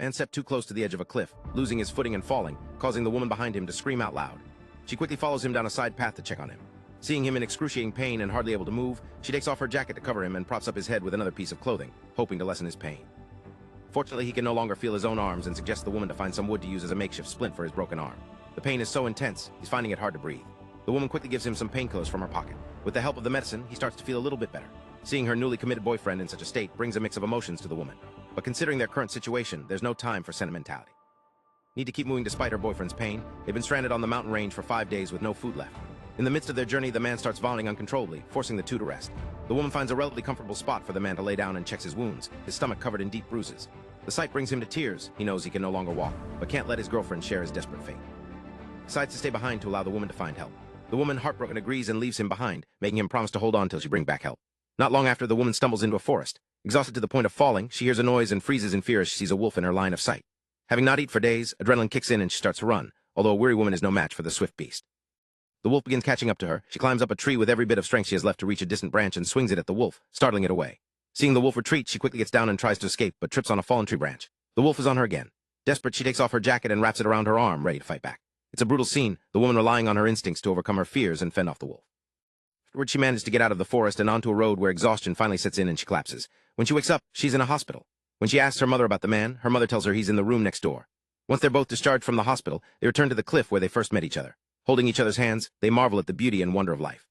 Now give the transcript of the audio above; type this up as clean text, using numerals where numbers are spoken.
Man stepped too close to the edge of a cliff, losing his footing and falling, causing the woman behind him to scream out loud. She quickly follows him down a side path to check on him. Seeing him in excruciating pain and hardly able to move, she takes off her jacket to cover him and props up his head with another piece of clothing, hoping to lessen his pain. Fortunately, he can no longer feel his own arms and suggests the woman to find some wood to use as a makeshift splint for his broken arm. The pain is so intense, he's finding it hard to breathe. The woman quickly gives him some painkillers from her pocket. With the help of the medicine, he starts to feel a little bit better. Seeing her newly committed boyfriend in such a state brings a mix of emotions to the woman. But considering their current situation, there's no time for sentimentality. Need to keep moving despite her boyfriend's pain. They've been stranded on the mountain range for 5 days with no food left. In the midst of their journey, the man starts vomiting uncontrollably, forcing the two to rest. The woman finds a relatively comfortable spot for the man to lay down and checks his wounds, his stomach covered in deep bruises. The sight brings him to tears. He knows he can no longer walk, but can't let his girlfriend share his desperate fate. Decides to stay behind to allow the woman to find help. The woman, heartbroken, agrees and leaves him behind, making him promise to hold on till she brings back help. Not long after, the woman stumbles into a forest. Exhausted to the point of falling, she hears a noise and freezes in fear as she sees a wolf in her line of sight. Having not eaten for days, adrenaline kicks in and she starts to run, although a weary woman is no match for the swift beast. The wolf begins catching up to her. She climbs up a tree with every bit of strength she has left to reach a distant branch and swings it at the wolf, startling it away. Seeing the wolf retreat, she quickly gets down and tries to escape, but trips on a fallen tree branch. The wolf is on her again. Desperate, she takes off her jacket and wraps it around her arm, ready to fight back. It's a brutal scene, the woman relying on her instincts to overcome her fears and fend off the wolf. Afterward, she manages to get out of the forest and onto a road where exhaustion finally sets in and she collapses. When she wakes up, she's in a hospital. When she asks her mother about the man, her mother tells her he's in the room next door. Once they're both discharged from the hospital, they return to the cliff where they first met each other. Holding each other's hands, they marvel at the beauty and wonder of life.